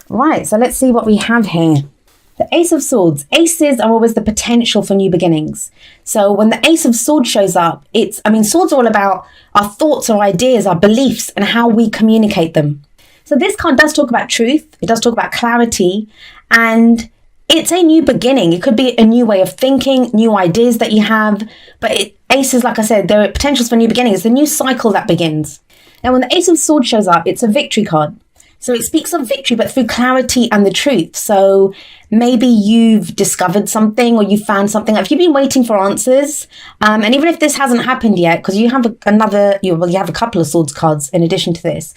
Right, so let's see what we have here. The Ace of Swords. Aces are always the potential for new beginnings. So when the Ace of Swords shows up, swords are all about our thoughts, our ideas, our beliefs, and how we communicate them. So this card does talk about truth. It does talk about clarity, and it's a new beginning. It could be a new way of thinking, new ideas that you have. But aces, like I said, there are potentials for new beginnings. It's a new cycle that begins. Now, when the Ace of Swords shows up, it's a victory card. So it speaks of victory, but through clarity and the truth. So maybe you've discovered something or you found something. If you've been waiting for answers, and even if this hasn't happened yet, because you have you have a couple of swords cards in addition to this.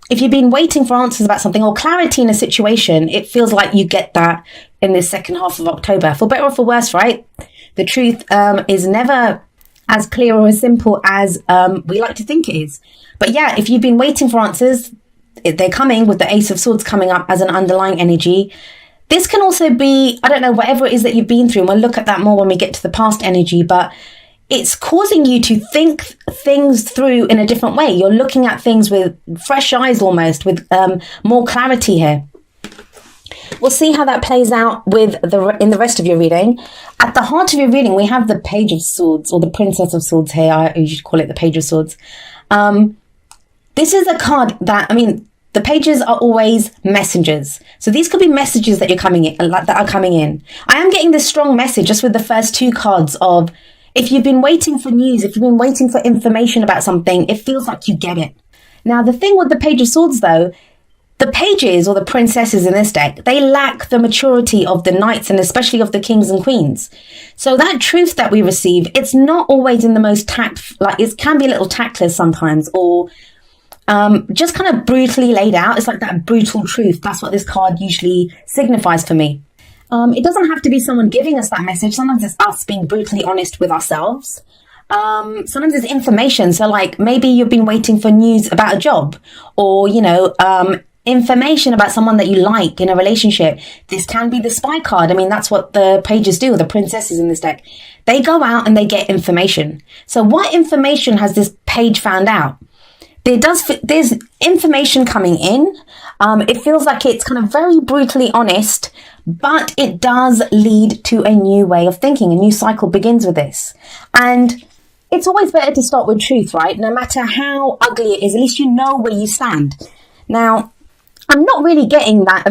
If you've been waiting for answers about something or clarity in a situation, it feels like you get that in this second half of October. For better or for worse, right? The truth is never as clear or as simple as we like to think it is. But yeah, if you've been waiting for answers, they're coming with the Ace of Swords coming up as an underlying energy. This can also be, I don't know, whatever it is that you've been through. And we'll look at that more when we get to the past energy, but it's causing you to think things through in a different way. You're looking at things with fresh eyes almost, with more clarity here. We'll see how that plays out in the rest of your reading. At the heart of your reading, we have the Page of Swords, or the Princess of Swords here. I usually call it the Page of Swords. This is a card that, the pages are always messengers. So these could be messages that are coming in. I am getting this strong message just with the first two cards of, if you've been waiting for news, if you've been waiting for information about something, it feels like you get it. Now, the thing with the Page of Swords, though, the pages or the princesses in this deck, they lack the maturity of the knights and especially of the kings and queens. So that truth that we receive, it's not always in the most it can be a little tactless sometimes, or just kind of brutally laid out. It's like that brutal truth. That's what this card usually signifies for me. It doesn't have to be someone giving us that message. Sometimes it's us being brutally honest with ourselves. Sometimes it's information. So like maybe you've been waiting for news about a job, or, information about someone that you like in a relationship. This can be the spy card. That's what the pages do, the princesses in this deck. They go out and they get information. So what information has this page found out? There's information coming in. It feels like it's kind of very brutally honest, but it does lead to a new way of thinking. A new cycle begins with this. And it's always better to start with truth, right? No matter how ugly it is, at least you know where you stand. Now, I'm not really getting that.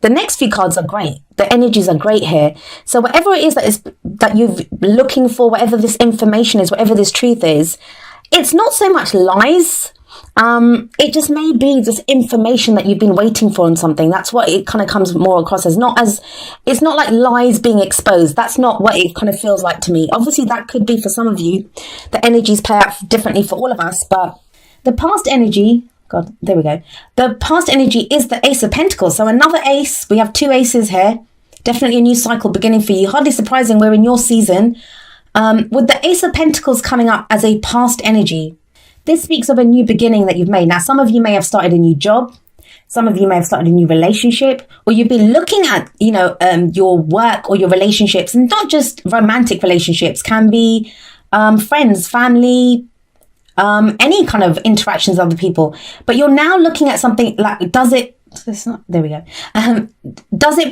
The next few cards are great. The energies are great here. So whatever it is that you're looking for, whatever this information is, whatever this truth is, it's not so much lies. It just may be just information that you've been waiting for on something. That's what it kind of comes more across as. It's not like lies being exposed. That's not what it kind of feels like to me. Obviously, that could be for some of you. The energies play out differently for all of us, but the past energy, there we go. The past energy is the Ace of Pentacles. So another ace. We have two aces here. Definitely a new cycle beginning for you. Hardly surprising we're in your season. With the Ace of Pentacles coming up as a past energy, this speaks of a new beginning that you've made. Now, some of you may have started a new job. Some of you may have started a new relationship, or you've been looking at, your work or your relationships, and not just romantic relationships, can be friends, family, any kind of interactions with other people. But you're now looking at something like, does it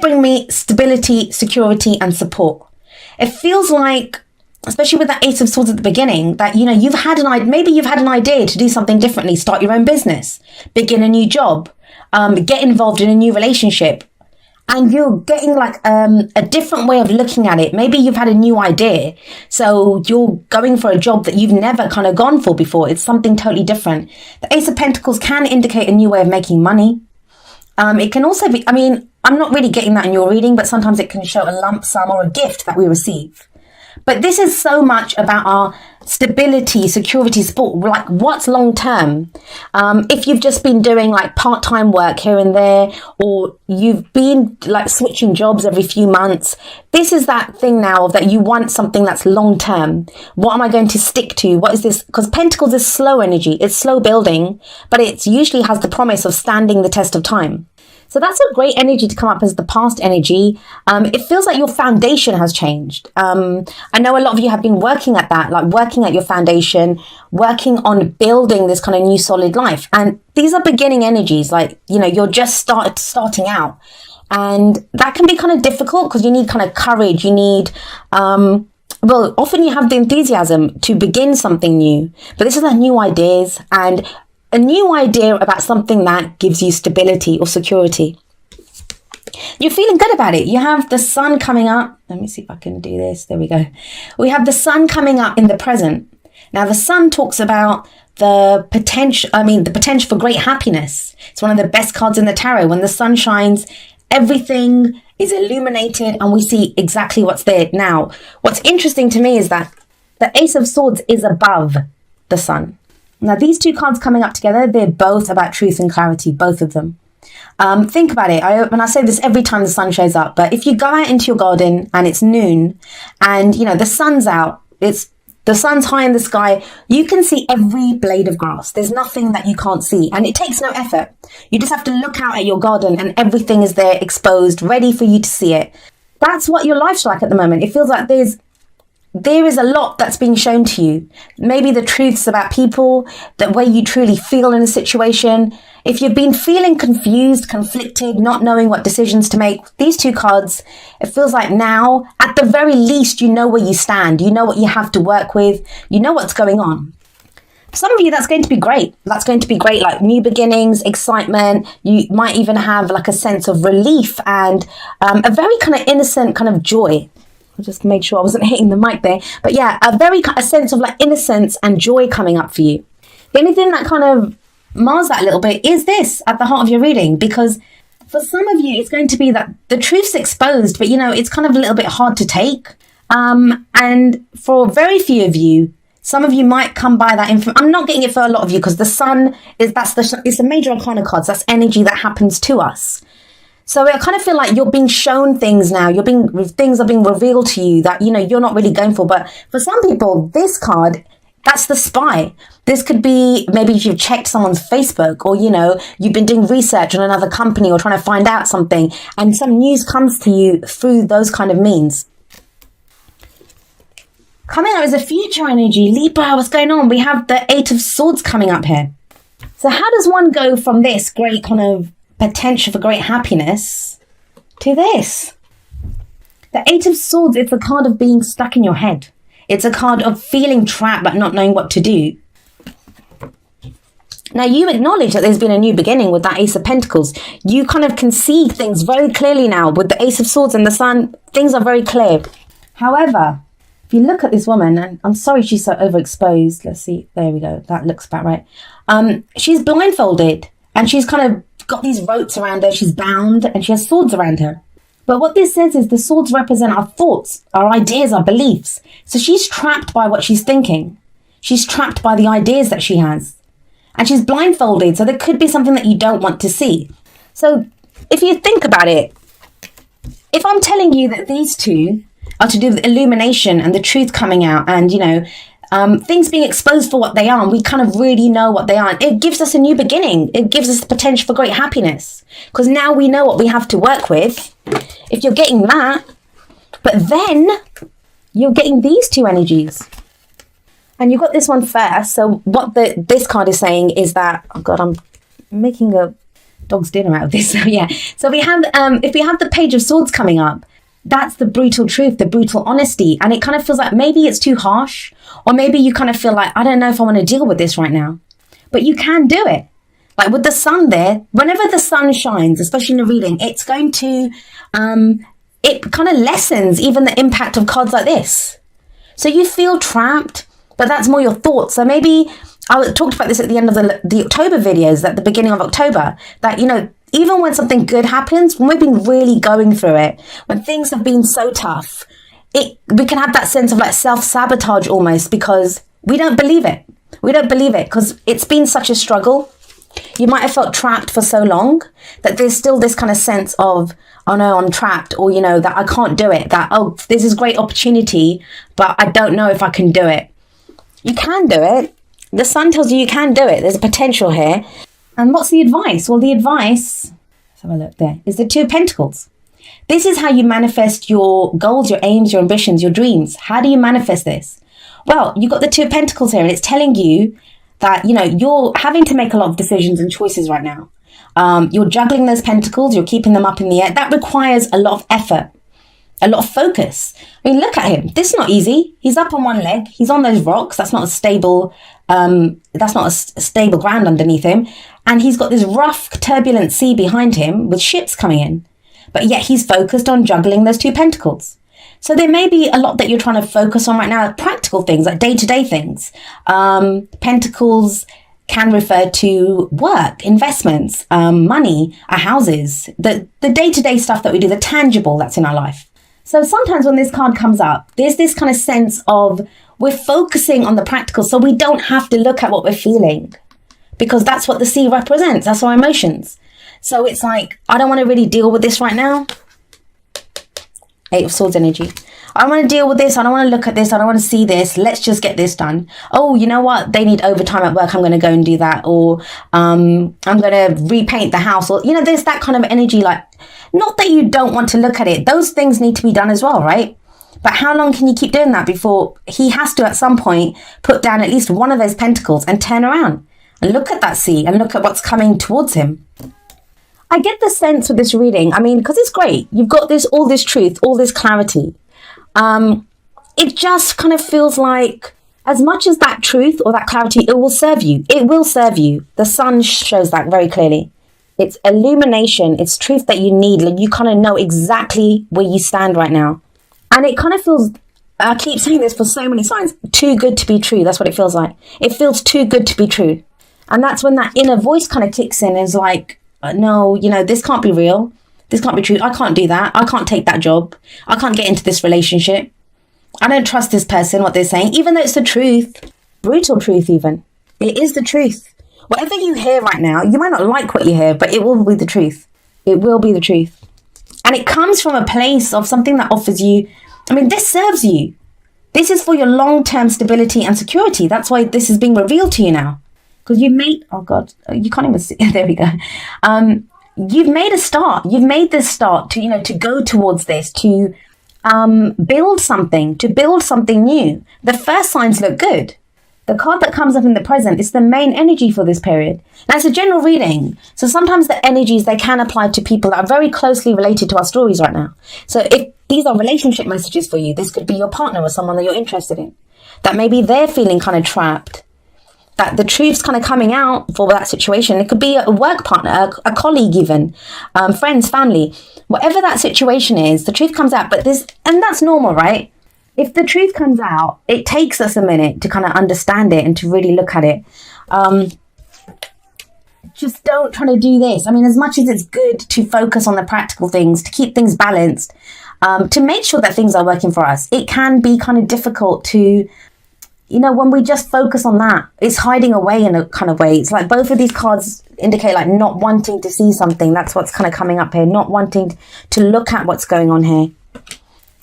bring me stability, security, and support? It feels like, especially with that Ace of Swords at the beginning, that, you've had maybe you've had an idea to do something differently, start your own business, begin a new job, get involved in a new relationship, and you're getting like a different way of looking at it. Maybe you've had a new idea, so you're going for a job that you've never kind of gone for before. It's something totally different. The Ace of Pentacles can indicate a new way of making money. It can also be, I'm not really getting that in your reading, but sometimes it can show a lump sum or a gift that we receive. But this is so much about our stability, security, support, like what's long term. If you've just been doing like part-time work here and there, or you've been like switching jobs every few months, this is that thing now that you want something that's long term. What am I going to stick to? What is this? Because Pentacles is slow energy. It's slow building, but it usually has the promise of standing the test of time. So that's a great energy to come up as the past energy. It feels like your foundation has changed. I know a lot of you have been working at that, like working at your foundation, working on building this kind of new solid life. And these are beginning energies, like, you know, you're just starting out. And that can be kind of difficult because you need kind of courage. You need, often you have the enthusiasm to begin something new. But this is like new ideas and a new idea about something that gives you stability or security. You're feeling good about it. You have the sun coming up. Let me see if I can do this. There we go. We have the sun coming up in the present. Now, the sun talks about the potential for great happiness. It's one of the best cards in the tarot. When the sun shines, everything is illuminated and we see exactly what's there. Now, what's interesting to me is that the Ace of Swords is above the sun. Now, these two cards coming up together, they're both about truth and clarity, both of them. Think about it. I say this every time the sun shows up, but if you go out into your garden and it's noon and, you know, the sun's out, the sun's high in the sky, you can see every blade of grass. There's nothing that you can't see, and it takes no effort. You just have to look out at your garden and everything is there exposed, ready for you to see it. That's what your life's like at the moment. It feels like there is a lot that's being shown to you. Maybe the truths about people, the way you truly feel in a situation. If you've been feeling confused, conflicted, not knowing what decisions to make, these two cards, it feels like now, at the very least, you know where you stand. You know what you have to work with. You know what's going on. For some of you, that's going to be great. That's going to be great, like new beginnings, excitement. You might even have like a sense of relief and a very kind of innocent kind of joy. I just made sure I wasn't hitting the mic there. But yeah, a sense of like innocence and joy coming up for you. The only thing that kind of mars that a little bit is this at the heart of your reading, because for some of you, it's going to be that the truth's exposed, but you know, it's kind of a little bit hard to take. And for very few of you, some of you might come by that info. I'm not getting it for a lot of you because the sun is, it's the major arcana cards. That's energy that happens to us. So I kind of feel like you're being shown things now. Things are being revealed to you that, you know, you're not really going for. But for some people, this card, that's the spy. This could be maybe you've checked someone's Facebook, or, you know, you've been doing research on another company or trying to find out something, and some news comes to you through those kind of means. Coming up is a future energy. Libra, what's going on? We have the Eight of Swords coming up here. So how does one go from this great kind of potential for great happiness to this? The Eight of Swords, it's a card of being stuck in your head. It's a card of feeling trapped, but not knowing what to do. Now, you acknowledge that there's been a new beginning with that Ace of Pentacles. You kind of can see things very clearly now with the Ace of Swords and the Sun. Things are very clear. However, if you look at this woman, and I'm sorry she's so overexposed. Let's see. There we go. That looks about right. She's blindfolded and she's kind of got these ropes around her. She's bound and she has swords around her. But what this says is the swords represent our thoughts, our ideas, our beliefs. So she's trapped by what she's thinking. She's trapped by the ideas that she has. And she's blindfolded. So there could be something that you don't want to see. So if you think about it, if I'm telling you that these two are to do with illumination and the truth coming out and, you know, things being exposed for what they are, and we kind of really know what they are. It gives us a new beginning. It gives us the potential for great happiness because now we know what we have to work with. If you're getting that, but then you're getting these two energies. And you've got this one first. So what this card is saying is that, oh God, I'm making a dog's dinner out of this. So yeah. So we have, if we have the Page of Swords coming up, that's the brutal truth, the brutal honesty. And it kind of feels like maybe it's too harsh, or maybe you kind of feel like, I don't know if I want to deal with this right now, but you can do it. Like with the sun there, whenever the sun shines, especially in a reading, it's going to, it kind of lessens even the impact of cards like this. So you feel trapped, but that's more your thoughts. So maybe I talked about this at the end of the October videos, at the beginning of October, that, you know, even when something good happens, when we've been really going through it, when things have been so tough, we can have that sense of like self-sabotage almost because we don't believe it. We don't believe it because it's been such a struggle. You might have felt trapped for so long that there's still this kind of sense of, oh no, I'm trapped, or, you know, that I can't do it, that, oh, this is great opportunity, but I don't know if I can do it. You can do it. The sun tells you you can do it. There's a potential here. And what's the advice? Well, the advice, let's have a look. There is the Two of Pentacles. This is how you manifest your goals, your aims, your ambitions, your dreams. How do you manifest this? Well, you've got the Two of Pentacles here, and it's telling you that, you know, you're having to make a lot of decisions and choices right now. You're juggling those pentacles, you're keeping them up in the air. That requires a lot of effort, a lot of focus. I mean, look at him. This is not easy. He's up on one leg. He's on those rocks. That's not a stable, stable ground underneath him. And he's got this rough, turbulent sea behind him with ships coming in. But yet he's focused on juggling those two pentacles. So there may be a lot that you're trying to focus on right now, practical things, like day-to-day things. Pentacles can refer to work, investments, money, our houses, the day-to-day stuff that we do, the tangible that's in our life. So sometimes when this card comes up, there's this kind of sense of we're focusing on the practical, so we don't have to look at what we're feeling, because that's what the sea represents. That's our emotions. So it's like, I don't want to really deal with this right now. Eight of Swords energy. I don't want to deal with this. I don't want to look at this. I don't want to see this. Let's just get this done. Oh, you know what? They need overtime at work. I'm going to go and do that. Or I'm going to repaint the house. Or, you know, there's that kind of energy. Like, not that you don't want to look at it. Those things need to be done as well, right? But how long can you keep doing that before he has to, at some point, put down at least one of those pentacles and turn around and look at that sea and look at what's coming towards him? I get the sense with this reading, I mean, because it's great. You've got all this truth, all this clarity. It just kind of feels like, as much as that truth or that clarity, it will serve you. It will serve you. The sun shows that very clearly. It's illumination. It's truth that you need. Like, you kind of know exactly where you stand right now. And it kind of feels, I keep saying this for so many signs, too good to be true. That's what it feels like. It feels too good to be true. And that's when that inner voice kind of kicks in and is like, no, you know, this can't be real. This can't be true. I can't do that. I can't take that job. I can't get into this relationship. I don't trust this person, what they're saying, even though it's the truth. Brutal truth even. It is the truth. Whatever you hear right now, you might not like what you hear, but it will be the truth. It will be the truth. And it comes from a place of something that offers you, I mean, this serves you. This is for your long-term stability and security. That's why this is being revealed to you now. Because you've made, oh God, you can't even see, there we go. You've made a start. You've made this start to, you know, to go towards this, to build something new. The first signs look good. The card that comes up in the present is the main energy for this period. Now, it's a general reading. So sometimes the energies, they can apply to people that are very closely related to our stories right now. So if these are relationship messages for you, this could be your partner or someone that you're interested in, that maybe they're feeling kind of trapped, that the truth's kind of coming out for that situation. It could be a work partner, a colleague even, friends, family. Whatever that situation is, the truth comes out. But and that's normal, right? If the truth comes out, it takes us a minute to kind of understand it and to really look at it. Just don't try to do this. I mean, as much as it's good to focus on the practical things, to keep things balanced, to make sure that things are working for us, it can be kind of difficult to, you know, when we just focus on that, it's hiding away in a kind of way. It's like both of these cards indicate like not wanting to see something. That's what's kind of coming up here. Not wanting to look at what's going on here.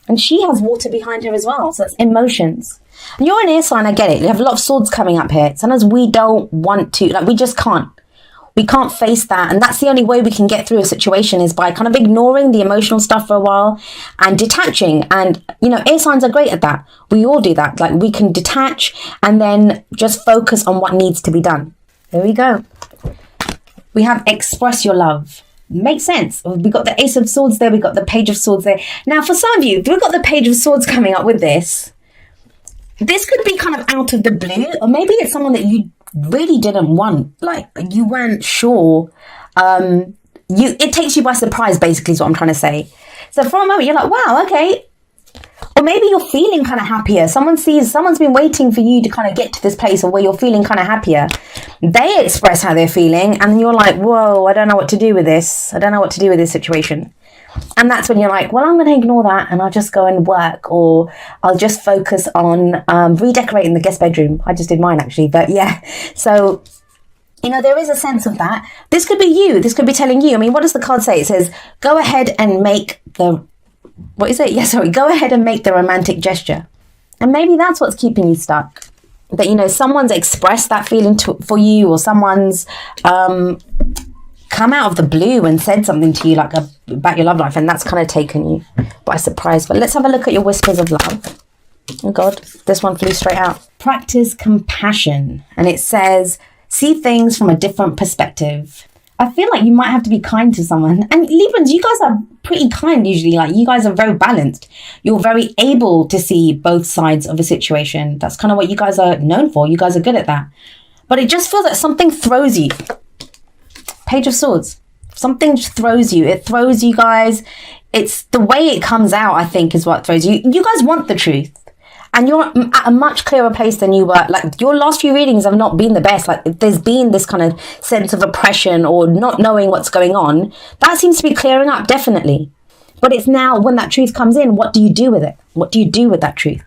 And she has water behind her as well. So it's emotions. And you're an air sign, I get it. You have a lot of swords coming up here. Sometimes we don't want to, like we just can't. We can't face that. And that's the only way we can get through a situation, is by kind of ignoring the emotional stuff for a while and detaching. And, you know, air signs are great at that. We all do that. Like, we can detach and then just focus on what needs to be done. There we go. We have express your love. Makes sense. We got the Ace of Swords there. We got the Page of Swords there. Now, for some of you, we've got the Page of Swords coming up with this. This could be kind of out of the blue, or maybe it's someone that you really didn't want, like you weren't sure. It takes you by surprise, basically, is what I'm trying to say. So for a moment you're like, wow, okay. Or maybe you're feeling kind of happier. Someone's been waiting for you to kind of get to this place of where you're feeling kind of happier. They express how they're feeling and you're like, whoa, I don't know what to do with this. I don't know what to do with this situation. And that's when you're like, well, I'm going to ignore that and I'll just go and work, or I'll just focus on redecorating the guest bedroom. I just did mine, actually. But yeah, so, you know, there is a sense of that. This could be you. This could be telling you. I mean, what does the card say? It says, go ahead and make the, what is it? Yeah, sorry. Go ahead and make the romantic gesture. And maybe that's what's keeping you stuck. That, you know, someone's expressed that feeling for you, or someone's come out of the blue and said something to you like about your love life, and that's kind of taken you by surprise. But let's have a look at your whispers of love. Oh God, this one flew straight out. Practice compassion. And it says, see things from a different perspective. I feel like you might have to be kind to someone. And Librans, you guys are pretty kind usually. Like, you guys are very balanced. You're very able to see both sides of a situation. That's kind of what you guys are known for. You guys are good at that. But it just feels like something throws you. Page of Swords. Something throws you. It throws you guys. It's the way it comes out, I think, is what throws you. You guys want the truth. And you're at a much clearer place than you were. Like, your last few readings have not been the best. Like, there's been this kind of sense of oppression or not knowing what's going on. That seems to be clearing up, definitely. But it's now, when that truth comes in, what do you do with it? What do you do with that truth?